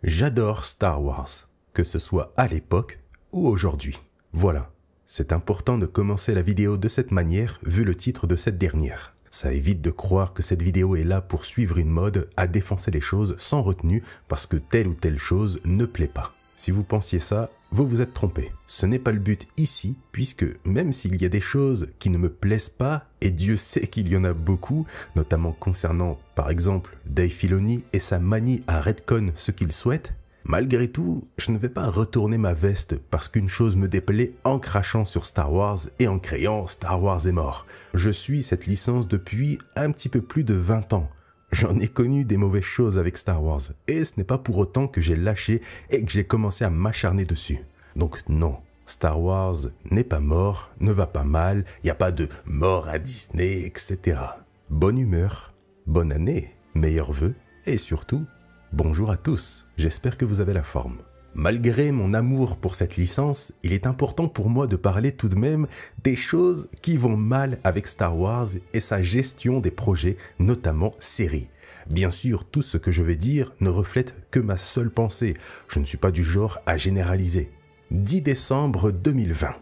J'adore Star Wars, que ce soit à l'époque ou aujourd'hui. Voilà, c'est important de commencer la vidéo de cette manière vu le titre de cette dernière. Ça évite de croire que cette vidéo est là pour suivre une mode à défoncer les choses sans retenue parce que telle ou telle chose ne plaît pas. Si vous pensiez ça, vous vous êtes trompé. Ce n'est pas le but ici, puisque même s'il y a des choses qui ne me plaisent pas, et Dieu sait qu'il y en a beaucoup, notamment concernant par exemple Dave Filoni et sa manie à retcon ce qu'il souhaite, malgré tout, je ne vais pas retourner ma veste parce qu'une chose me déplaît en crachant sur Star Wars et en criant Star Wars est mort. Je suis cette licence depuis un petit peu plus de 20 ans. J'en ai connu des mauvaises choses avec Star Wars, et ce n'est pas pour autant que j'ai lâché et que j'ai commencé à m'acharner dessus. Donc non, Star Wars n'est pas mort, ne va pas mal, il n'y a pas de mort à Disney, etc. Bonne humeur, bonne année, meilleurs vœux, et surtout, bonjour à tous, j'espère que vous avez la forme. Malgré mon amour pour cette licence, il est important pour moi de parler tout de même des choses qui vont mal avec Star Wars et sa gestion des projets, notamment séries. Bien sûr, tout ce que je vais dire ne reflète que ma seule pensée, je ne suis pas du genre à généraliser. 10 décembre 2020.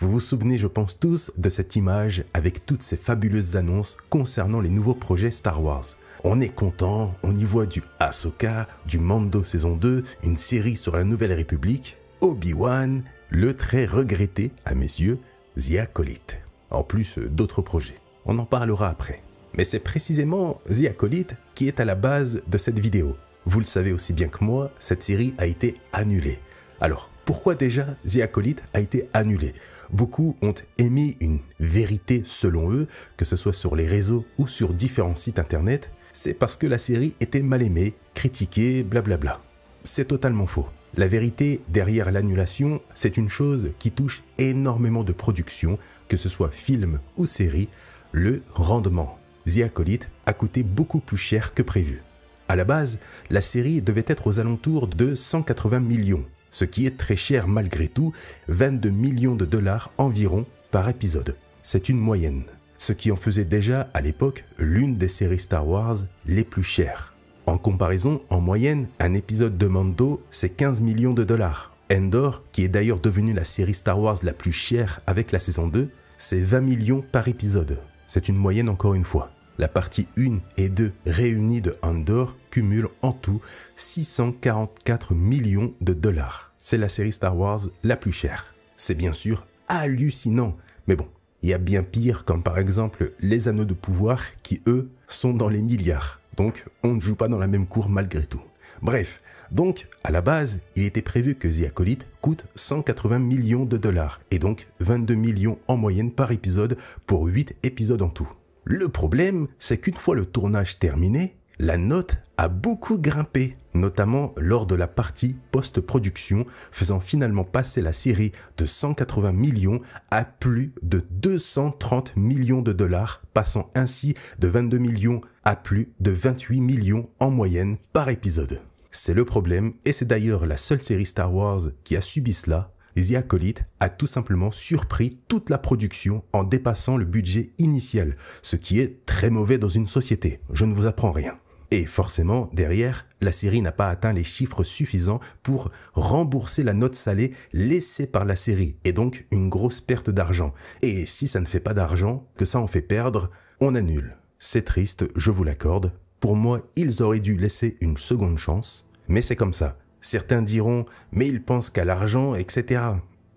Vous vous souvenez, je pense tous, de cette image avec toutes ces fabuleuses annonces concernant les nouveaux projets Star Wars. On est content, on y voit du Ahsoka, du Mando saison 2, une série sur la Nouvelle République, Obi-Wan, le très regretté, à mes yeux, The Acolyte. En plus d'autres projets. On en parlera après. Mais c'est précisément The Acolyte qui est à la base de cette vidéo. Vous le savez aussi bien que moi, cette série a été annulée. Alors, pourquoi déjà The Acolyte a été annulé? Beaucoup ont émis une vérité selon eux, que ce soit sur les réseaux ou sur différents sites internet, c'est parce que la série était mal aimée, critiquée, blablabla. C'est totalement faux. La vérité derrière l'annulation, c'est une chose qui touche énormément de productions, que ce soit film ou série, le rendement. The Acolyte a coûté beaucoup plus cher que prévu. À la base, la série devait être aux alentours de 180 millions. Ce qui est très cher malgré tout, 22 millions de dollars environ par épisode. C'est une moyenne, ce qui en faisait déjà à l'époque l'une des séries Star Wars les plus chères. En comparaison, en moyenne, un épisode de Mando, c'est 15 millions de dollars. Endor, qui est d'ailleurs devenue la série Star Wars la plus chère avec la saison 2, c'est 20 millions par épisode. C'est une moyenne encore une fois. La partie 1 et 2 réunies de Endor cumulent en tout 644 millions de dollars. C'est la série Star Wars la plus chère. C'est bien sûr hallucinant, mais bon, il y a bien pire comme par exemple les Anneaux de pouvoir qui eux sont dans les milliards. Donc on ne joue pas dans la même cour malgré tout. Bref, donc à la base, il était prévu que The Acolyte coûte 180 millions de dollars et donc 22 millions en moyenne par épisode pour 8 épisodes en tout. Le problème, c'est qu'une fois le tournage terminé, la note a beaucoup grimpé, notamment lors de la partie post-production, faisant finalement passer la série de 180 millions à plus de 230 millions de dollars, passant ainsi de 22 millions à plus de 28 millions en moyenne par épisode. C'est le problème, et c'est d'ailleurs la seule série Star Wars qui a subi cela. The Acolyte a tout simplement surpris toute la production en dépassant le budget initial, ce qui est très mauvais dans une société, je ne vous apprends rien. Et forcément, derrière, la série n'a pas atteint les chiffres suffisants pour rembourser la note salée laissée par la série, et donc une grosse perte d'argent. Et si ça ne fait pas d'argent, que ça en fait perdre, on annule. C'est triste, je vous l'accorde. Pour moi, ils auraient dû laisser une seconde chance, mais c'est comme ça. Certains diront « mais ils pensent qu'à l'argent, etc. »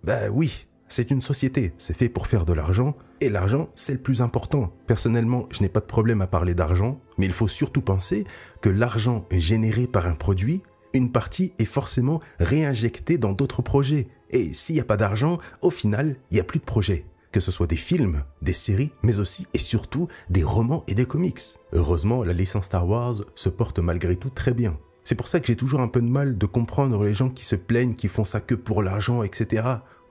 Ben oui, c'est une société, c'est fait pour faire de l'argent, et l'argent, c'est le plus important. Personnellement, je n'ai pas de problème à parler d'argent, mais il faut surtout penser que l'argent généré par un produit, une partie est forcément réinjectée dans d'autres projets. Et s'il n'y a pas d'argent, au final, il n'y a plus de projet. Que ce soit des films, des séries, mais aussi et surtout des romans et des comics. Heureusement, la licence Star Wars se porte malgré tout très bien. C'est pour ça que j'ai toujours un peu de mal de comprendre les gens qui se plaignent, qui font ça que pour l'argent, etc.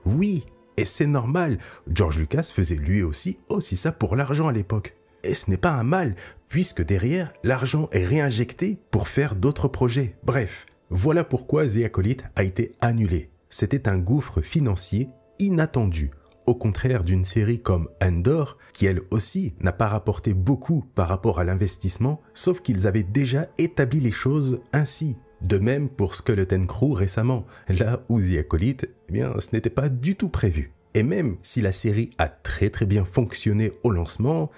Oui, et c'est normal. George Lucas faisait lui aussi ça pour l'argent à l'époque. Et ce n'est pas un mal, puisque derrière, l'argent est réinjecté pour faire d'autres projets. Bref, voilà pourquoi The Acolyte a été annulé. C'était un gouffre financier inattendu. Au contraire d'une série comme Endor, qui elle aussi n'a pas rapporté beaucoup par rapport à l'investissement, sauf qu'ils avaient déjà établi les choses ainsi. De même pour Skeleton Crew récemment, là où The Acolyte, eh bien, ce n'était pas du tout prévu. Et même si la série a très bien fonctionné au lancement,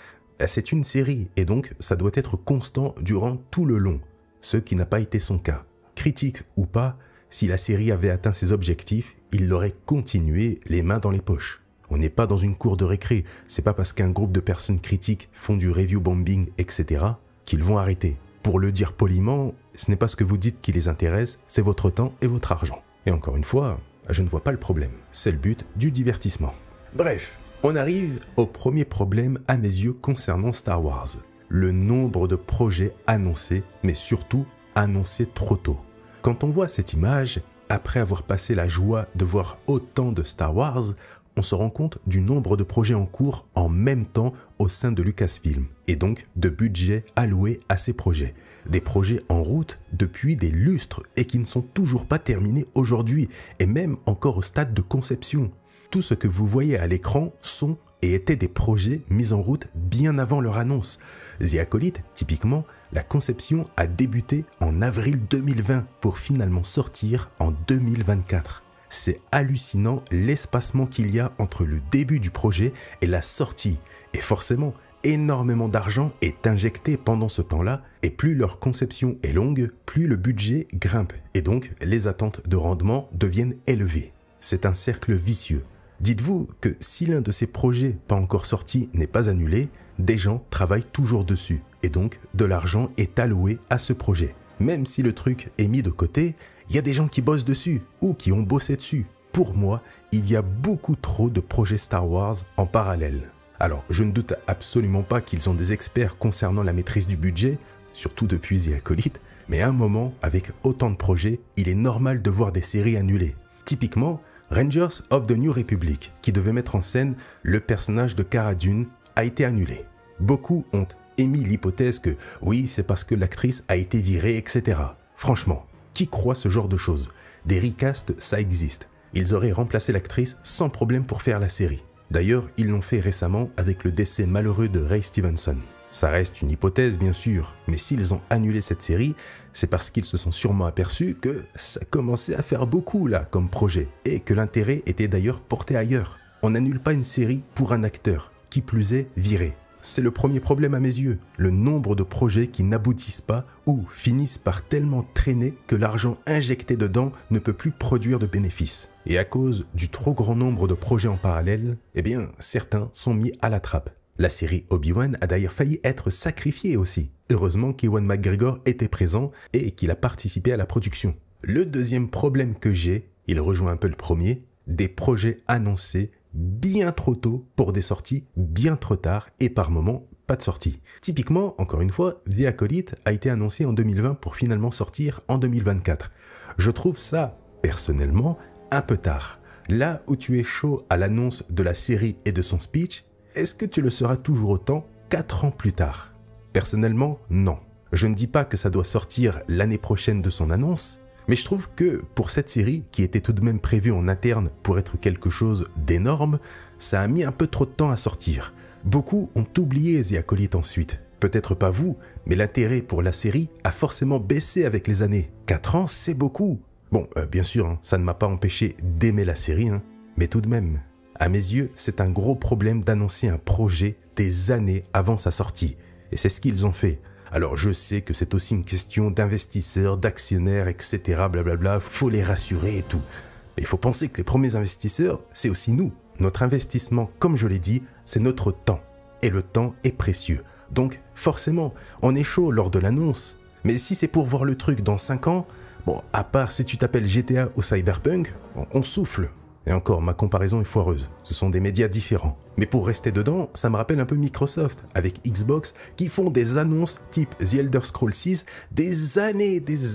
c'est une série et donc ça doit être constant durant tout le long, ce qui n'a pas été son cas. Critique ou pas, si la série avait atteint ses objectifs, il l'aurait continué les mains dans les poches. On n'est pas dans une cour de récré, c'est pas parce qu'un groupe de personnes critiques font du review bombing, etc. qu'ils vont arrêter. Pour le dire poliment, ce n'est pas ce que vous dites qui les intéresse, c'est votre temps et votre argent. Et encore une fois, je ne vois pas le problème, c'est le but du divertissement. Bref, on arrive au premier problème à mes yeux concernant Star Wars. Le nombre de projets annoncés, mais surtout annoncés trop tôt. Quand on voit cette image, après avoir passé la joie de voir autant de Star Wars, on se rend compte du nombre de projets en cours en même temps au sein de Lucasfilm, et donc de budget alloué à ces projets. Des projets en route depuis des lustres et qui ne sont toujours pas terminés aujourd'hui, et même encore au stade de conception. Tout ce que vous voyez à l'écran sont et étaient des projets mis en route bien avant leur annonce. The Acolyte, typiquement, la conception a débuté en avril 2020 pour finalement sortir en 2024. C'est hallucinant l'espacement qu'il y a entre le début du projet et la sortie. Et forcément, énormément d'argent est injecté pendant ce temps-là, et plus leur conception est longue, plus le budget grimpe, et donc les attentes de rendement deviennent élevées. C'est un cercle vicieux. Dites-vous que si l'un de ces projets pas encore sortis n'est pas annulé, des gens travaillent toujours dessus, et donc de l'argent est alloué à ce projet. Même si le truc est mis de côté, il y a des gens qui bossent dessus ou qui ont bossé dessus. Pour moi, il y a beaucoup trop de projets Star Wars en parallèle. Alors, je ne doute absolument pas qu'ils ont des experts concernant la maîtrise du budget, surtout depuis The Acolyte, mais à un moment, avec autant de projets, il est normal de voir des séries annulées. Typiquement, Rangers of the New Republic, qui devait mettre en scène le personnage de Cara Dune, a été annulé. Beaucoup ont émis l'hypothèse que oui, c'est parce que l'actrice a été virée, etc. Franchement, qui croit ce genre de choses? Des recasts, ça existe. Ils auraient remplacé l'actrice sans problème pour faire la série. D'ailleurs, ils l'ont fait récemment avec le décès malheureux de Ray Stevenson. Ça reste une hypothèse bien sûr, mais s'ils ont annulé cette série, c'est parce qu'ils se sont sûrement aperçus que ça commençait à faire beaucoup là comme projet, et que l'intérêt était d'ailleurs porté ailleurs. On n'annule pas une série pour un acteur, qui plus est viré. C'est le premier problème à mes yeux, le nombre de projets qui n'aboutissent pas ou finissent par tellement traîner que l'argent injecté dedans ne peut plus produire de bénéfices. Et à cause du trop grand nombre de projets en parallèle, eh bien certains sont mis à la trappe. La série Obi-Wan a d'ailleurs failli être sacrifiée aussi. Heureusement qu'Ewan McGregor était présent et qu'il a participé à la production. Le deuxième problème que j'ai, il rejoint un peu le premier, des projets annoncés bien trop tôt pour des sorties bien trop tard et par moments pas de sortie. Typiquement, encore une fois, The Acolyte a été annoncé en 2020 pour finalement sortir en 2024. Je trouve ça, personnellement, un peu tard. Là où tu es chaud à l'annonce de la série et de son speech, est-ce que tu le seras toujours autant 4 ans plus tard? Personnellement, non. Je ne dis pas que ça doit sortir l'année prochaine de son annonce, mais je trouve que pour cette série, qui était tout de même prévue en interne pour être quelque chose d'énorme, ça a mis un peu trop de temps à sortir. Beaucoup ont oublié The Acolyte ensuite. Peut-être pas vous, mais l'intérêt pour la série a forcément baissé avec les années. 4 ans, c'est beaucoup. Bon, bien sûr, ça ne m'a pas empêché d'aimer la série, mais tout de même. À mes yeux, c'est un gros problème d'annoncer un projet des années avant sa sortie. Et c'est ce qu'ils ont fait. Alors je sais que c'est aussi une question d'investisseurs, d'actionnaires, etc. Blablabla, faut les rassurer et tout. Mais il faut penser que les premiers investisseurs, c'est aussi nous. Notre investissement, comme je l'ai dit, c'est notre temps. Et le temps est précieux. Donc forcément, on est chaud lors de l'annonce. Mais si c'est pour voir le truc dans 5 ans, bon, à part si tu t'appelles GTA ou Cyberpunk, on souffle. Et encore, ma comparaison est foireuse. Ce sont des médias différents. Mais pour rester dedans, ça me rappelle un peu Microsoft, avec Xbox, qui font des annonces type The Elder Scrolls 6 des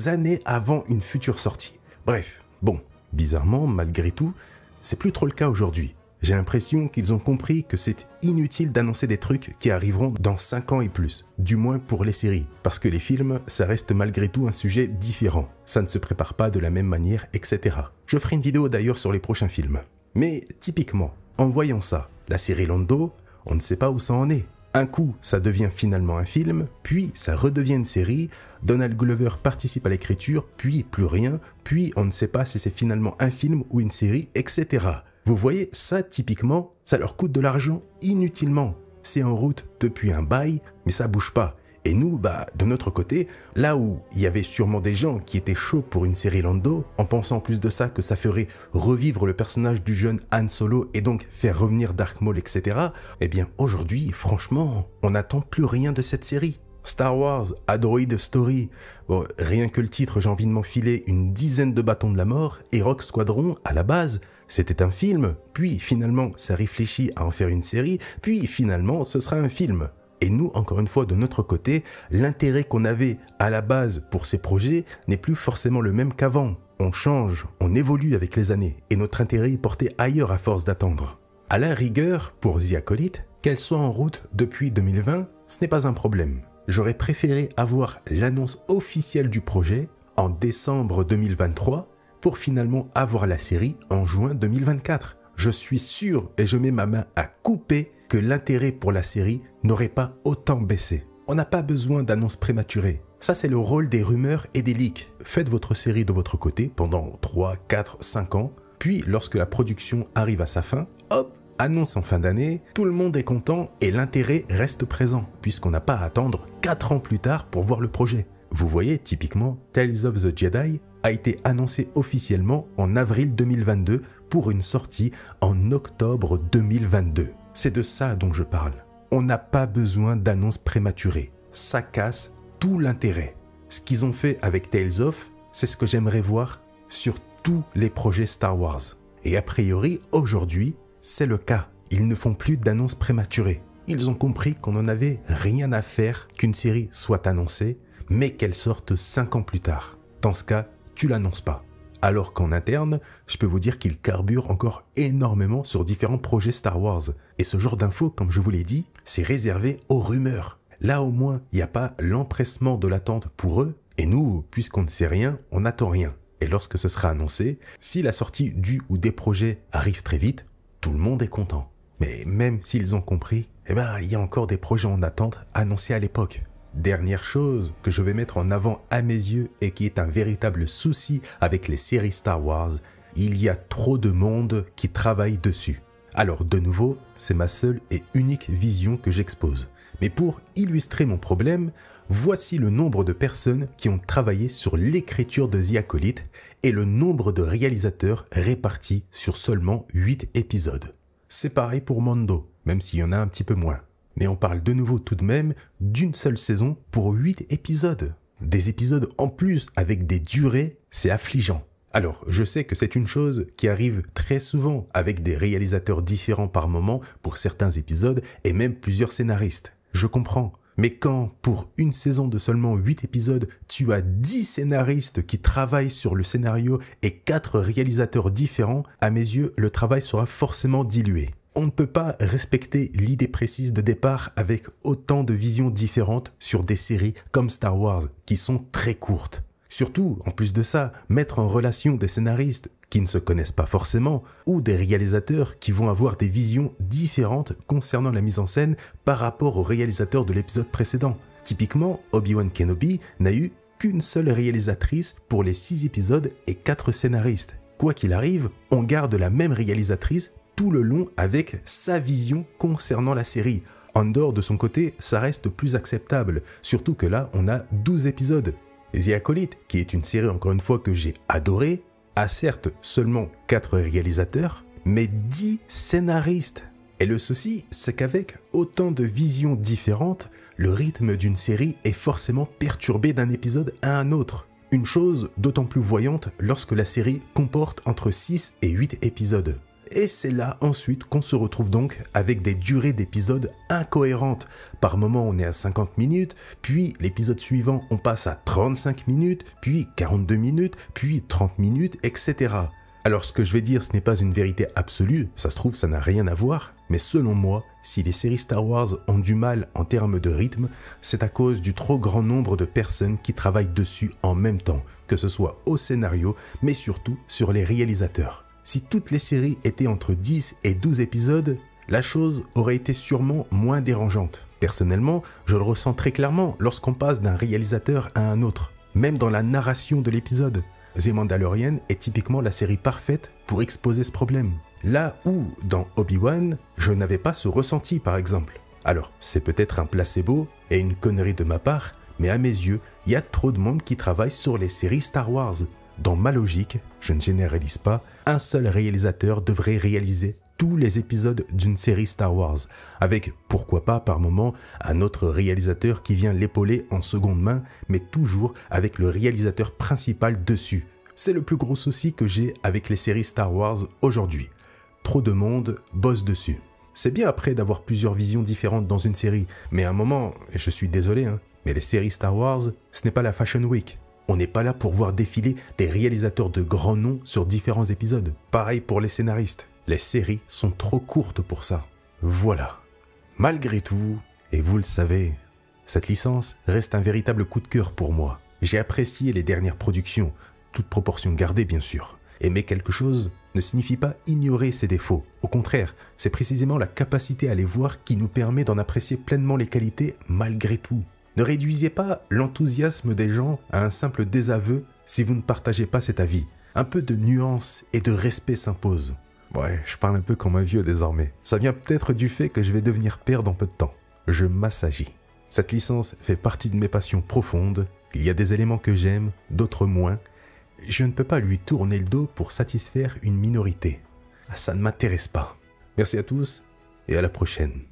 années avant une future sortie. Bref, bon, bizarrement, malgré tout, c'est plus trop le cas aujourd'hui. J'ai l'impression qu'ils ont compris que c'est inutile d'annoncer des trucs qui arriveront dans 5 ans et plus, du moins pour les séries, parce que les films, ça reste malgré tout un sujet différent, ça ne se prépare pas de la même manière, etc. Je ferai une vidéo d'ailleurs sur les prochains films. Mais typiquement, en voyant ça, la série Lando, on ne sait pas où ça en est. Un coup, ça devient finalement un film, puis ça redevient une série, Donald Glover participe à l'écriture, puis plus rien, puis on ne sait pas si c'est finalement un film ou une série, etc. Vous voyez, ça typiquement, ça leur coûte de l'argent inutilement. C'est en route depuis un bail, mais ça bouge pas. Et nous, de notre côté, là où il y avait sûrement des gens qui étaient chauds pour une série Lando, en pensant en plus de ça que ça ferait revivre le personnage du jeune Han Solo et donc faire revenir Darth Maul, etc. Eh bien aujourd'hui, franchement, on n'attend plus rien de cette série. Star Wars, A Droid Story, bon, rien que le titre, j'ai envie de m'enfiler une dizaine de bâtons de la mort, et Rogue Squadron, à la base, c'était un film, puis finalement ça réfléchit à en faire une série, puis finalement ce sera un film. Et nous, encore une fois, de notre côté, l'intérêt qu'on avait à la base pour ces projets n'est plus forcément le même qu'avant. On change, on évolue avec les années, et notre intérêt est porté ailleurs à force d'attendre. À la rigueur, pour The Acolyte, qu'elle soit en route depuis 2020, ce n'est pas un problème. J'aurais préféré avoir l'annonce officielle du projet en décembre 2023 pour finalement avoir la série en juin 2024. Je suis sûr, et je mets ma main à couper, que l'intérêt pour la série n'aurait pas autant baissé. On n'a pas besoin d'annonces prématurées. Ça, c'est le rôle des rumeurs et des leaks. Faites votre série de votre côté pendant 3, 4, 5 ans, puis lorsque la production arrive à sa fin, hop, annonce en fin d'année, tout le monde est content et l'intérêt reste présent, puisqu'on n'a pas à attendre 4 ans plus tard pour voir le projet. Vous voyez, typiquement, Tales of the Jedi a été annoncé officiellement en avril 2022 pour une sortie en octobre 2022. C'est de ça dont je parle. On n'a pas besoin d'annonces prématurées. Ça casse tout l'intérêt. Ce qu'ils ont fait avec Tales of, c'est ce que j'aimerais voir sur tous les projets Star Wars. Et a priori, aujourd'hui, c'est le cas. Ils ne font plus d'annonces prématurées. Ils ont compris qu'on n'en avait rien à faire qu'une série soit annoncée, mais qu'elle sorte 5 ans plus tard. Dans ce cas, tu l'annonces pas. Alors qu'en interne, je peux vous dire qu'ils carburent encore énormément sur différents projets Star Wars. Et ce genre d'infos, comme je vous l'ai dit, c'est réservé aux rumeurs. Là au moins, il n'y a pas l'empressement de l'attente pour eux, et nous, puisqu'on ne sait rien, on n'attend rien. Et lorsque ce sera annoncé, si la sortie du ou des projets arrive très vite, tout le monde est content. Mais même s'ils ont compris, il y a encore des projets en attente annoncés à l'époque. Dernière chose que je vais mettre en avant à mes yeux et qui est un véritable souci avec les séries Star Wars, il y a trop de monde qui travaille dessus. Alors de nouveau, c'est ma seule et unique vision que j'expose. Mais pour illustrer mon problème, voici le nombre de personnes qui ont travaillé sur l'écriture de The Acolyte et le nombre de réalisateurs répartis sur seulement 8 épisodes. C'est pareil pour Mando, même s'il y en a un petit peu moins. Mais on parle de nouveau tout de même d'une seule saison pour 8 épisodes. Des épisodes en plus avec des durées, c'est affligeant. Alors, je sais que c'est une chose qui arrive très souvent avec des réalisateurs différents par moment pour certains épisodes et même plusieurs scénaristes. Je comprends. Mais quand, pour une saison de seulement 8 épisodes, tu as 10 scénaristes qui travaillent sur le scénario et 4 réalisateurs différents, à mes yeux, le travail sera forcément dilué. On ne peut pas respecter l'idée précise de départ avec autant de visions différentes sur des séries comme Star Wars, qui sont très courtes. Surtout, en plus de ça, mettre en relation des scénaristes qui ne se connaissent pas forcément, ou des réalisateurs qui vont avoir des visions différentes concernant la mise en scène par rapport aux réalisateurs de l'épisode précédent. Typiquement, Obi-Wan Kenobi n'a eu qu'une seule réalisatrice pour les 6 épisodes et 4 scénaristes. Quoi qu'il arrive, on garde la même réalisatrice tout le long avec sa vision concernant la série. Andor, de son côté, ça reste plus acceptable, surtout que là, on a 12 épisodes. The Acolyte, qui est une série encore une fois que j'ai adorée, a certes seulement 4 réalisateurs, mais 10 scénaristes. Et le souci, c'est qu'avec autant de visions différentes, le rythme d'une série est forcément perturbé d'un épisode à un autre. Une chose d'autant plus voyante lorsque la série comporte entre 6 et 8 épisodes. Et c'est là ensuite qu'on se retrouve donc avec des durées d'épisodes incohérentes. Par moment on est à 50 minutes, puis l'épisode suivant on passe à 35 minutes, puis 42 minutes, puis 30 minutes, etc. Alors ce que je vais dire, ce n'est pas une vérité absolue, ça se trouve ça n'a rien à voir, mais selon moi, si les séries Star Wars ont du mal en termes de rythme, c'est à cause du trop grand nombre de personnes qui travaillent dessus en même temps, que ce soit au scénario, mais surtout sur les réalisateurs. Si toutes les séries étaient entre 10 et 12 épisodes, la chose aurait été sûrement moins dérangeante. Personnellement, je le ressens très clairement lorsqu'on passe d'un réalisateur à un autre, même dans la narration de l'épisode. The Mandalorian est typiquement la série parfaite pour exposer ce problème. Là où, dans Obi-Wan, je n'avais pas ce ressenti par exemple. Alors, c'est peut-être un placebo et une connerie de ma part, mais à mes yeux, il y a trop de monde qui travaille sur les séries Star Wars. Dans ma logique, je ne généralise pas, un seul réalisateur devrait réaliser tous les épisodes d'une série Star Wars, avec pourquoi pas par moment un autre réalisateur qui vient l'épauler en seconde main, mais toujours avec le réalisateur principal dessus. C'est le plus gros souci que j'ai avec les séries Star Wars aujourd'hui. Trop de monde bosse dessus. C'est bien après d'avoir plusieurs visions différentes dans une série, mais à un moment, je suis désolé, mais les séries Star Wars, ce n'est pas la Fashion Week. On n'est pas là pour voir défiler des réalisateurs de grands noms sur différents épisodes. Pareil pour les scénaristes. Les séries sont trop courtes pour ça. Voilà. Malgré tout, et vous le savez, cette licence reste un véritable coup de cœur pour moi. J'ai apprécié les dernières productions, toute proportion gardée bien sûr. Aimer quelque chose ne signifie pas ignorer ses défauts. Au contraire, c'est précisément la capacité à les voir qui nous permet d'en apprécier pleinement les qualités malgré tout. Ne réduisez pas l'enthousiasme des gens à un simple désaveu si vous ne partagez pas cet avis. Un peu de nuance et de respect s'impose. Ouais, je parle un peu comme un vieux désormais. Ça vient peut-être du fait que je vais devenir père dans peu de temps. Je m'assagis. Cette licence fait partie de mes passions profondes. Il y a des éléments que j'aime, d'autres moins. Je ne peux pas lui tourner le dos pour satisfaire une minorité. Ça ne m'intéresse pas. Merci à tous et à la prochaine.